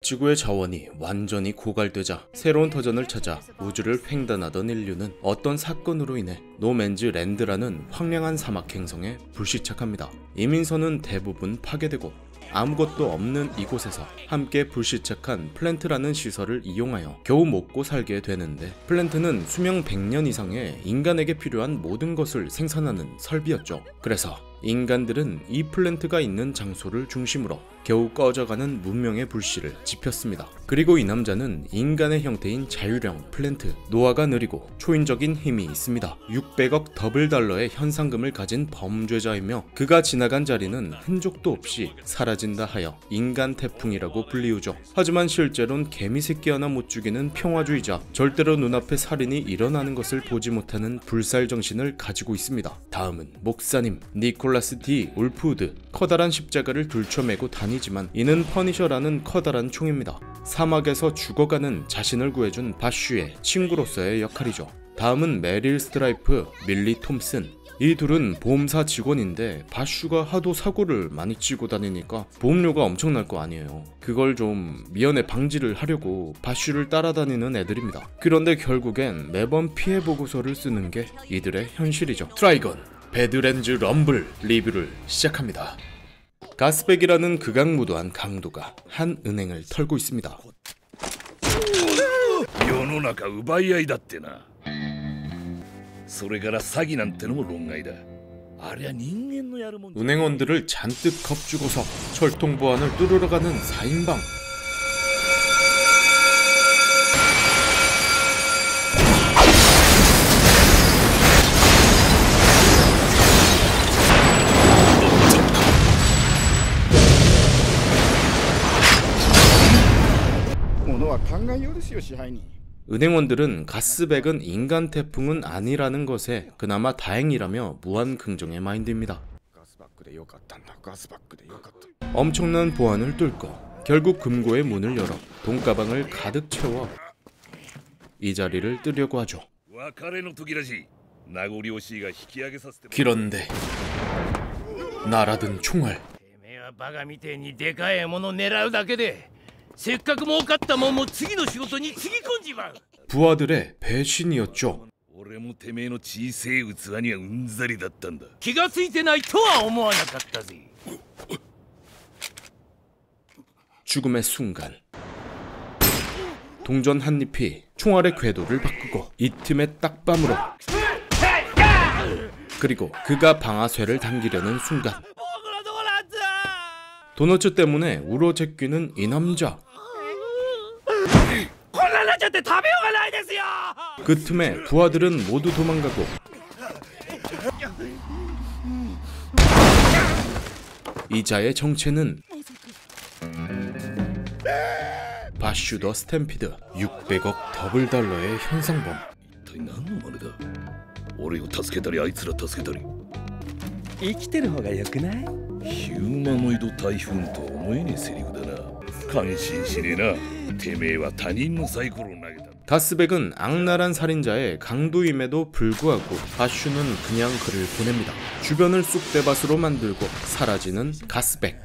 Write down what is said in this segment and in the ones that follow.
지구의 자원이 완전히 고갈되자 새로운 터전을 찾아 우주를 횡단하던 인류는 어떤 사건으로 인해 노맨즈 랜드라는 황량한 사막 행성에 불시착합니다. 이민선은 대부분 파괴되고 아무것도 없는 이곳에서 함께 불시착한 플랜트라는 시설을 이용하여 겨우 먹고 살게 되는데, 플랜트는 수명 100년 이상의 인간에게 필요한 모든 것을 생산하는 설비였죠. 그래서 인간들은 이 플랜트가 있는 장소를 중심으로 겨우 꺼져가는 문명의 불씨를 지폈습니다. 그리고 이 남자는 인간의 형태인 자유령 플랜트, 노화가 느리고 초인적인 힘이 있습니다. 600억 더블 달러의 현상금을 가진 범죄자이며 그가 지나간 자리는 흔적도 없이 사라진다 하여 인간 태풍이라고 불리우죠. 하지만 실제로는 개미새끼 하나 못 죽이는 평화주의자, 절대로 눈앞에 살인이 일어나는 것을 보지 못하는 불살정신을 가지고 있습니다. 다음은 목사님 니콜라스 D. 울프우드. 커다란 십자가를 들쳐매고 다니지만 이는 퍼니셔라는 커다란 총입니다. 사막에서 죽어가는 자신을 구해준 바슈의 친구로서의 역할이죠. 다음은 메릴 스트라이프, 밀리 톰슨. 이 둘은 보험사 직원인데 바슈가 하도 사고를 많이 치고 다니니까 보험료가 엄청날 거 아니에요. 그걸 좀 미연에 방지를 하려고 바슈를 따라다니는 애들입니다. 그런데 결국엔 매번 피해 보고서를 쓰는 게 이들의 현실이죠. 트라이건 배드랜즈 럼블 리뷰를 시작합니다. 가스백이라는 극악무도한 강도가 한 은행을 털고 있습니다. 은행원들을 잔뜩 겁주고서 철통 보안을 뚫으러 가는 4인방. 은행원들은 가스백은 인간 태풍은 아니라는 것에 그나마 다행이라며 무한 긍정의 마인드입니다. 엄청난 보안을 뚫고 결국 금고의 문을 열어 돈가방을 가득 채워 이 자리를 뜨려고 하죠. 그런데 날아든 총알. 부하들의 배신이었죠. 죽음의 순간 동전 한 잎이 총알의 궤도를 바꾸고 이 틈의 딱밤으로, 그리고 그가 방아쇠를 당기려는 순간 도너츠 때문에 울어제끼는 이 남자. 그 틈에 부하들은 모두 도망가고 이자의 정체는 바슈 더 스탬피드. 600억 더블 달러의 현상범. 가스백은 악랄한 살인자의 강도임에도 불구하고 바슈는 그냥 그를 보냅니다. 주변을 쑥대밭으로 만들고 사라지는 가스백.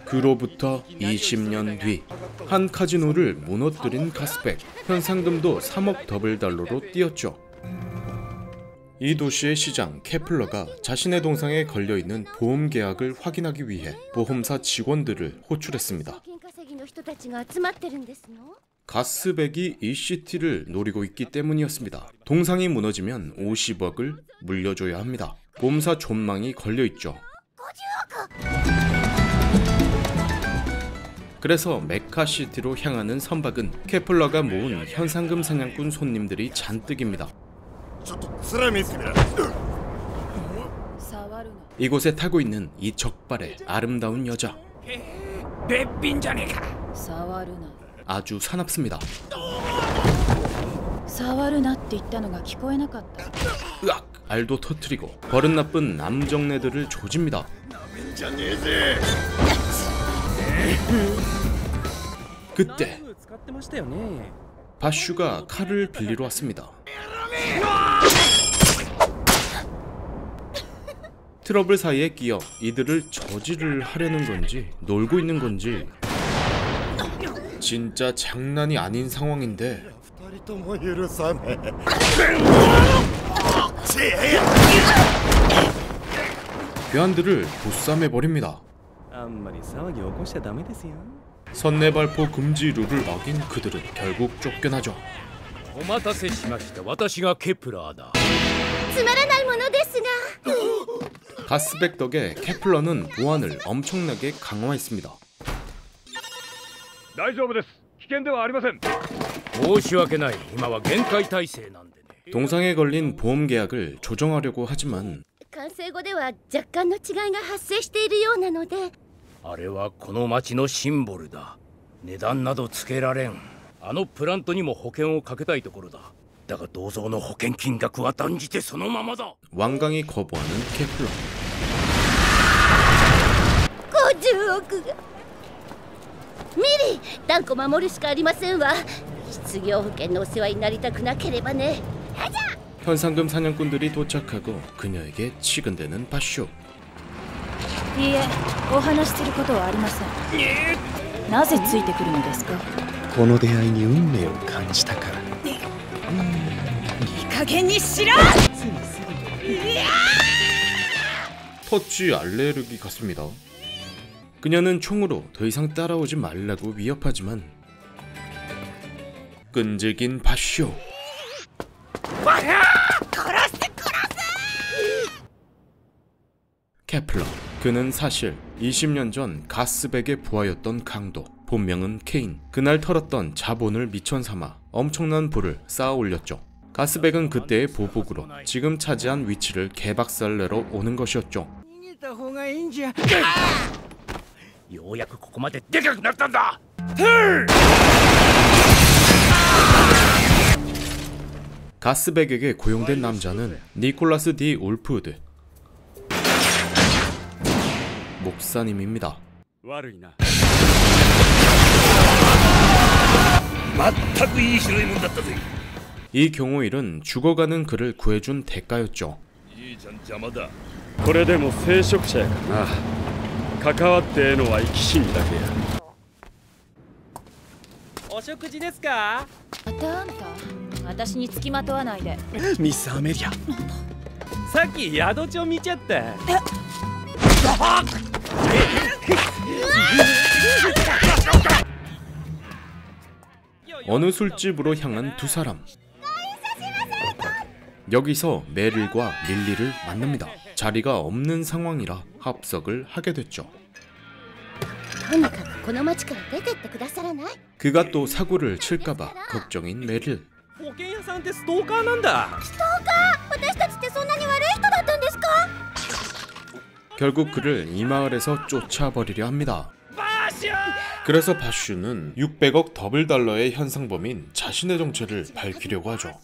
그로부터 20년 뒤 한 카지노를 무너뜨린 가스백. 현상금도 3억 더블 달러로 뛰었죠. 이 도시의 시장 케플러가 자신의 동상에 걸려있는 보험 계약을 확인하기 위해 보험사 직원들을 호출했습니다. 가스백이 이 시티를 노리고 있기 때문이었습니다. 동상이 무너지면 50억을 물려줘야 합니다. 보험사 존망이 걸려있죠. 그래서 메카시티로 향하는 선박은 케플러가 모은 현상금 사냥꾼 손님들이 잔뜩입니다. 이곳에 타고 있는 이 적발의 아름다운 여자. 아주 사납습니다. 으악! 알도 터뜨리고 버릇나쁜 남정네들을 조집니다. 그때 바슈가 칼을 빌리러 왔습니다. 트러블 사이에 끼어 이들을 저지를 하려는 건지 놀고 있는 건지 진짜 장난이 아닌 상황인데 괴한들을 보쌈해버립니다. 선내발포 금지 룰을 어긴 그들은 결국 쫓겨나죠. 가스백 덕에 케플러는 보안을 엄청나게 강화했습니다. 동상에 걸린 보험 계약을 조정하려고 하지만 完成後では若干の違いが発生しているようなのであれはこの町のシンボルだ。値段などつけられん。あのプラントにも保険をかけたいところだ。だが銅像の保険金額は断じてそのままだ。 완강히 거부하는 케플러. 50億がミリー断固守るしかありませんわ。失業保険のお世話になりたくなければね。 현상금 사냥꾼들이 도착하고 그녀에게 치근대는 바쇼. いいえ、お話しすることはありません。なぜついてくるのですか。この出会いに運命を感じたから。いい加減にしろ。 터치 알레르기 같습니다. 그녀는 총으로 더 이상 따라오지 말라고 위협하지만 끈질긴 바쇼. 케플러. 그는 사실 20년 전 가스백의 부하였던 강도. 본명은 케인. 그날 털었던 자본을 미천 삼아 엄청난 부를 쌓아 올렸죠. 가스백은 그때의 보복으로 지금 차지한 위치를 개박살내러 오는 것이었죠. ようやくここまででかくなったんだ。 가스백에게 고용된 남자는 니콜라스 디 울프우드 목사님입니다. 이 경호일은 죽어가는 그를 구해준 대가였죠. これでも聖職者やからな。関わってええのは生き死にだけや。お食事ですか。またあんた、私につきまとわないで。ミスアメリア。さっき宿帳見ちゃった。 어느 술집으로 향한 두 사람. 여기서 메릴과 릴리를 만납니다. 자리가 없는 상황이라 합석을 하게 됐죠. 그가 또 사고를 칠까봐 걱정인 메릴. 결국 그를 이 마을에서 쫓아버리려 합니다. 그래서 바슈는 600억 더블 달러의 현상범인 자신의 정체를 밝히려고 하죠.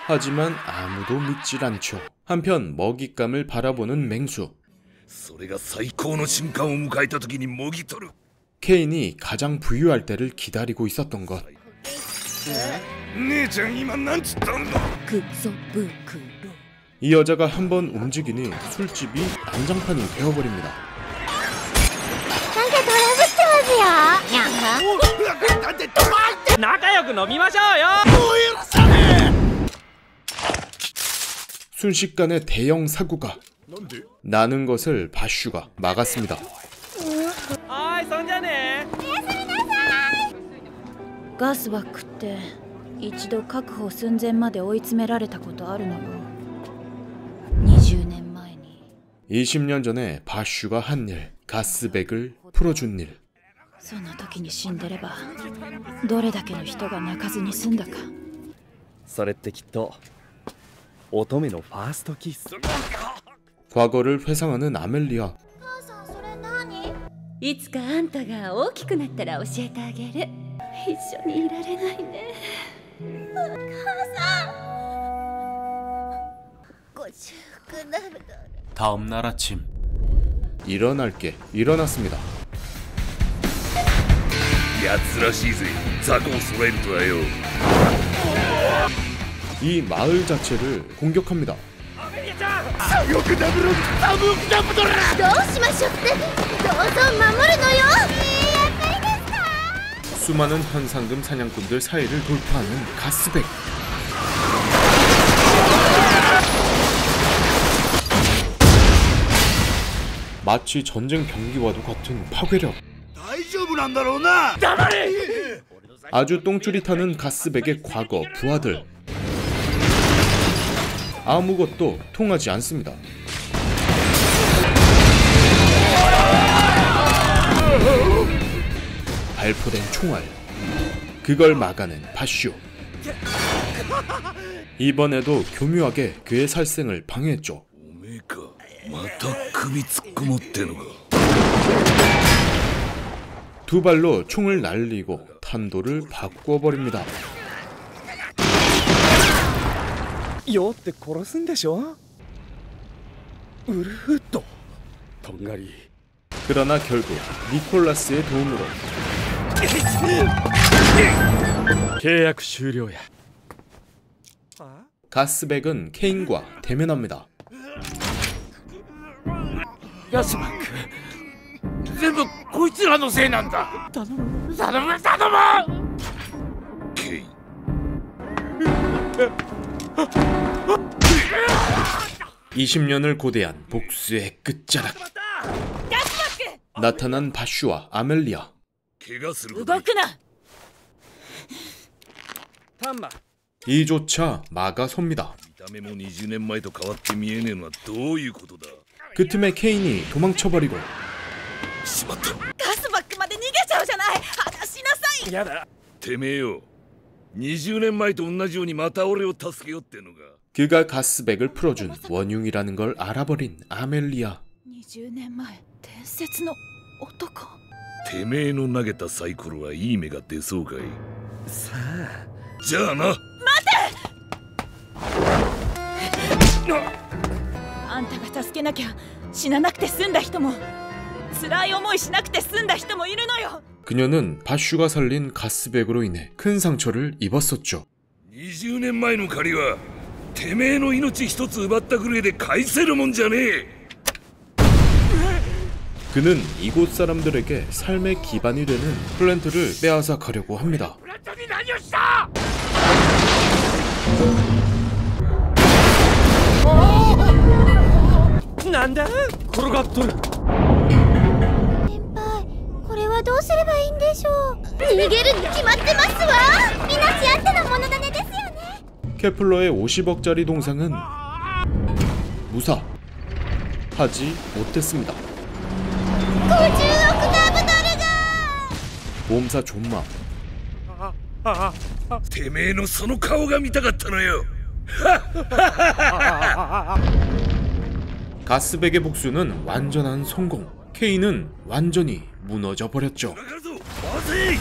하지만 아무도 믿질 않죠. 한편 먹잇감을 바라보는 맹수. 케인이 가장 부유할 때를 기다리고 있었던 것. 이 여자가 한번 움직이니 술집이 난장판이 되어버립니다. 순식간에 대형 사고가 나는 것을 바슈가 막았습니다. ガスバックって一度確保寸前まで追い詰められたことあるのよ。20年前に。 20년 전에 바슈가 한 일, 가스백을 풀어준 일. その時に死んでればどれだけの人が泣かずに済んだか。それってきっと乙女のファーストキス。 과거를 회상하는 아멜리아. いつかあんたが大きくなったら教えてあげる。一緒にいられないね。母さん。50なる。 다음 날 아침 일어날 게 일어났습니다. やつらしいぜ。雑魚を揃えるとはよ。 이 마을 자체를 공격합니다. どうしましょうって。どうぞ守るのよ。 수많은 현상금 사냥꾼들 사이를 돌파하는 가스백. 마치 전쟁 병기와도 같은 파괴력. 아주 똥줄이 타는 가스백의 과거 부하들. 아무것도 통하지 않습니다. 발포된 총알. 그걸 막아낸 바슈. 이번에도 교묘하게 그의 살생을 방해했죠. 두 발로 총을 날리고 탄도를 바꿔버립니다. 酔って殺すんでしょウルフットとんがり 그러나 결국 니콜라스의 도움으로 계약終了や. 가스백은 케인과 대면합니다. ガスバック全部こいつらのせいなんだ。頼む頼む頼む。ケイ 20년을 고대한 복수의 끝자락. 나타난 바슈와 아멜리아. 怪我する動くな。 タンマ 이조차 막아섭니다. 見た目も20年前と変わって見えねえのはどういうことだ。 그 틈에 케인이 도망쳐버리고 しまった。ガスバックまで逃げちゃうじゃない。話しなさい。やだ。てめえよ。20年前と同じようにまた俺を助けようってのか。 그가 가스백을 풀어준 원흉이라는 걸 알아버린 아멜리아. 20年前伝説の男。てめえの投げたサイコロはいい目が出そうかい。さあじゃあな。あんたが助けなきゃ死ななくて済んだ人も辛い思いしなくて済んだ人もいるのよ。 그녀는 바슈가 살린 가스백으로 인해 큰 상처를 입었었죠. 20年前の借りはてめえの命一つ奪ったぐらいで返せるもんじゃねえ。 그는 이곳 사람들에게 삶의 기반이 되는 플랜트를 빼앗아 가려고 합니다. プラントに何をした。 なんだ転がっとる。先輩、これはどうすればいいんでしょう。逃げるに決まってますわ。命あっての物種ですよね。 케플러의 50억짜리 동상은 무사하지 못했습니다. 50億ガブドルが。 모험사 존마. てめえのその顔が見たかったのよ。 가스백의 복수는 완전한 성공. 케인은 완전히 무너져 버렸죠. かかるぞ。待て。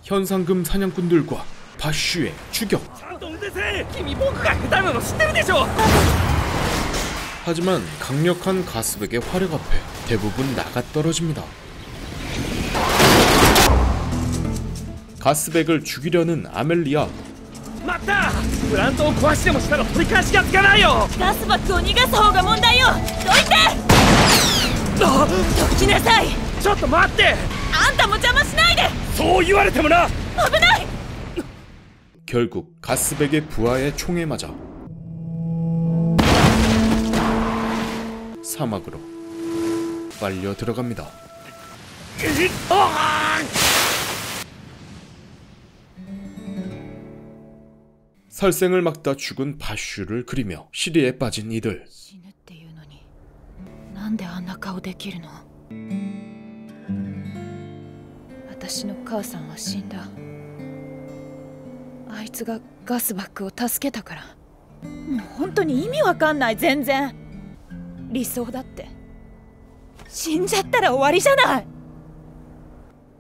현상금 사냥꾼들과 바슈의 추격. ちゃんと運転せ。君僕が下手なの知ってるでしょ。 하지만 강력한 가스백의 화력 앞에 대부분 나가떨어집니다. 가스백을 죽이려는 아멜리아. 待った。プラントを壊しでもしたら取り返しがつかないよ。ガスバックを逃がす方が問題よ。どいて。どきなさい。ちょっと待って。あんたも邪魔しないで。そう言われてもな。危ない。 결국 가스백의 부하의 총에 맞아 사막으로 빨려 들어갑니다. 살생을 막다 죽은 바슈를 그리며 시리에 빠진 이들. 死ぬっていうのになんであんな顔できるの。私の母さんは死んだ。あいつがガスバックを助けたから。もう本当に意味わかんない。全然理想だって。死んじゃったら終わりじゃない。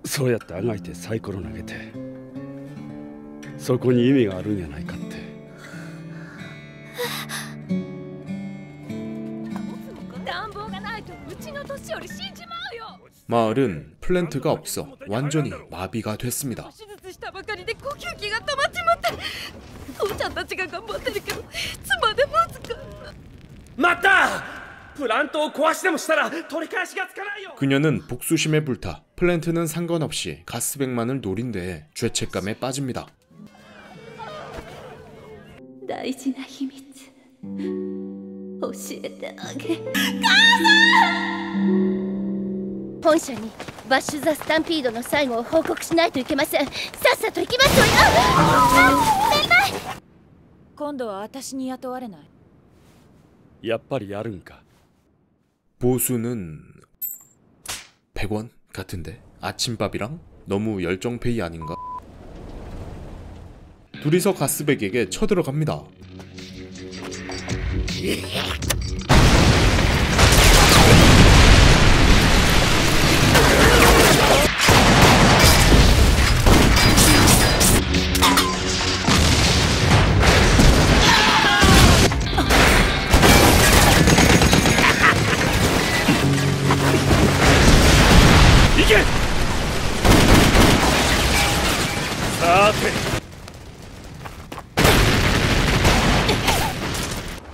そうやってあがいてサイコロ投げてそこに意味があるんやないかって。暖房がないとうちが勝利死んじまうよ 마을은 플랜트가 없어 완전히 마비가 됐습니다. 手術したばかりで呼吸器が止まっちまって父ちゃんたちが頑張ってるけどいつまで持つか待ったプラントを壊しでもしたら取り返しがつかないよ 그녀는 복수심에 불타 플랜트는 상관없이 가스백만을 노린 데에 죄책감에 빠집니다. 大事な秘密教えてあげ本社にバッシュ・ザ・スタンピードの最後を報告しないといけません。さっさと行きますわよ。先輩今度は私に雇われないやっぱりやるんか 보수는 100원 같은데 아침밥이랑 너무 열정페이 아닌가? 둘이서 가스백에게 쳐들어갑니다. 이게! さて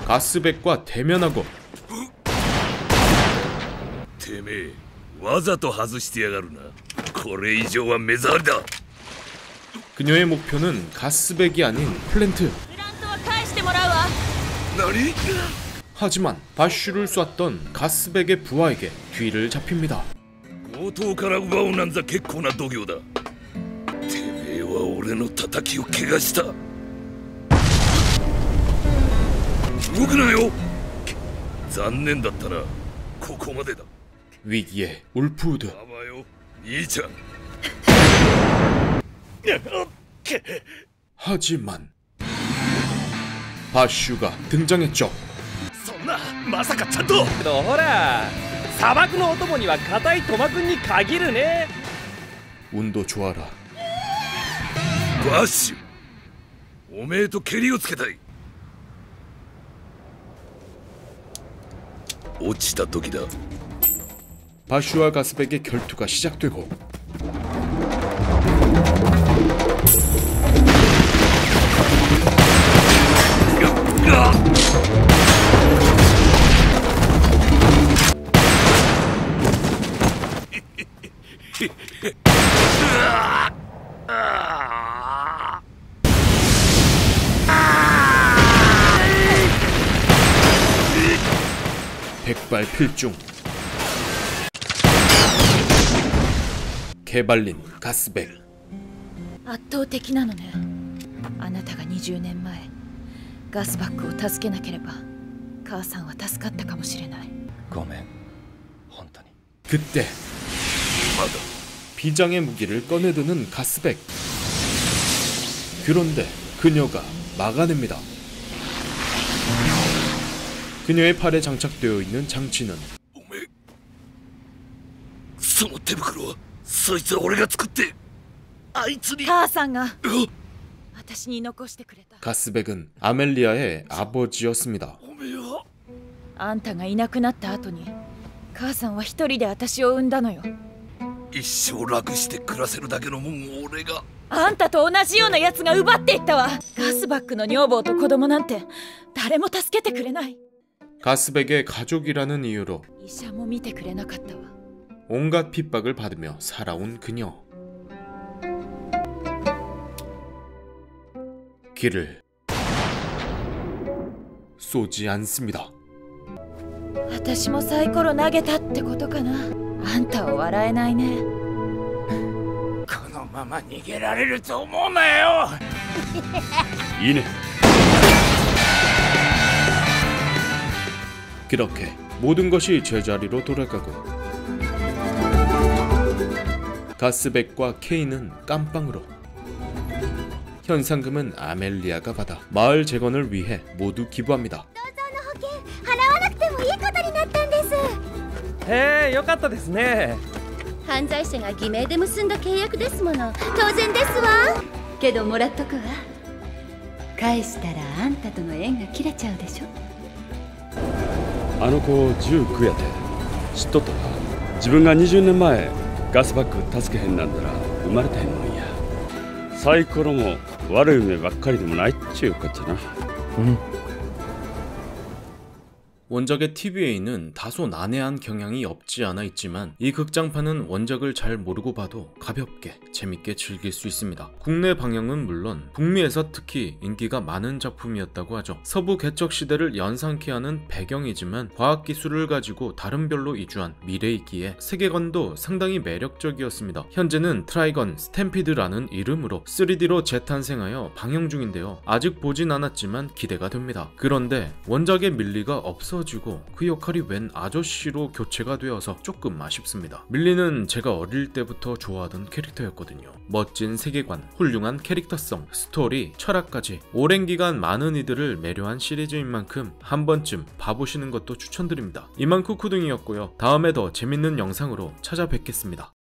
가스백과 대면하고 てめえわざと外してやがるな。これ以上は目障りだ。 그녀의 목표는 가스백이 아닌 플랜트. プラントは返してもらうわ 何 하지만 바슈를 쐈던 가스백의 부하에게 뒤를 잡힙니다. 強盗から奪うなんざ結構な度胸だ。てめえは俺の叩きを怪我した。動くなよ。残念だったな。ここまでだ。 위기에 울프우드. あばよ兄ちゃん。 하지만 바슈가 등장했죠. そんなまさかちゃんとほら砂漠のお供には硬いトマくんに限るね 운도 좋아라. バッシュおめえとケリをつけたい。落ちた時だ。 바슈와 가스백의 결투가 시작되고 백발필중. 개발린 가스백. 圧倒的なのねあなたが20年前ガスバッグを助けなければ母さんは助かったかもしれないごめん本当に 그때 비장의 무기를 꺼내드는 가스백. 그런데 그녀가 막아냅니다. 그녀의 팔에 장착되어 있는 장치는 おめえその手袋はそいつは俺が作ってあいつに。母さんが私に残してくれた 가스백은 아멜리아의 아버지였습니다. おめえはあんたがいなくなった後に母さんは一人で私を産んだのよ一生楽して暮らせるだけのもんを俺が。あんたと同じようなやつが奪っていったわガスバッグの女房と子供なんて誰も助けてくれない 가스백의 가족이라는 이유로 医者も見てくれなかったわ 온갖 핍박을 받으며 살아온 그녀. 길을 쏘지 않습니다. 私もサイコロ投げたってことかなあんたは笑えないねこのまま逃げられると思うなよいいね 그렇게 모든 것이 제자리로 돌아가고 가스백과 케이는 깜빵으로 현상금은 아멜리아가 받아 마을 재건을 위해 모두 기부합니다. 払わなくてもいいことになったんです。へえよかったですね犯罪者が偽名で結んだ契約ですもの。当然ですわ。けどもらっとくわ。返したらあんたとの縁が切れちゃうでしょ。あの子19やて知っとったか自分が20年前ガスバッグ助けへんなんだら生まれたへんもんや。サイコロも悪い夢ばっかりでもないっちゅうこっちゃな。 원작의 TVA는 다소 난해한 경향이 없지 않아 있지만 이 극장판은 원작을 잘 모르고 봐도 가볍게 재밌게 즐길 수 있습니다. 국내 방영은 물론 북미에서 특히 인기가 많은 작품이었다고 하죠. 서부 개척 시대를 연상케 하는 배경이지만 과학기술을 가지고 다른 별로 이주한 미래이기에 세계관도 상당히 매력적이었습니다. 현재는 트라이건 스탬피드라는 이름으로 3D로 재탄생하여 방영 중인데요. 아직 보진 않았지만 기대가 됩니다. 그런데 원작의 밀리가 없어지고 그 역할이 웬 아저씨로 교체가 되어서 조금 아쉽습니다. 밀리는 제가 어릴 때부터 좋아하던 캐릭터였거든요. 멋진 세계관, 훌륭한 캐릭터성, 스토리, 철학까지 오랜 기간 많은 이들을 매료한 시리즈인 만큼 한 번쯤 봐보시는 것도 추천드립니다. 이만 쿠쿠둥이었고요. 다음에 더 재밌는 영상으로 찾아뵙겠습니다.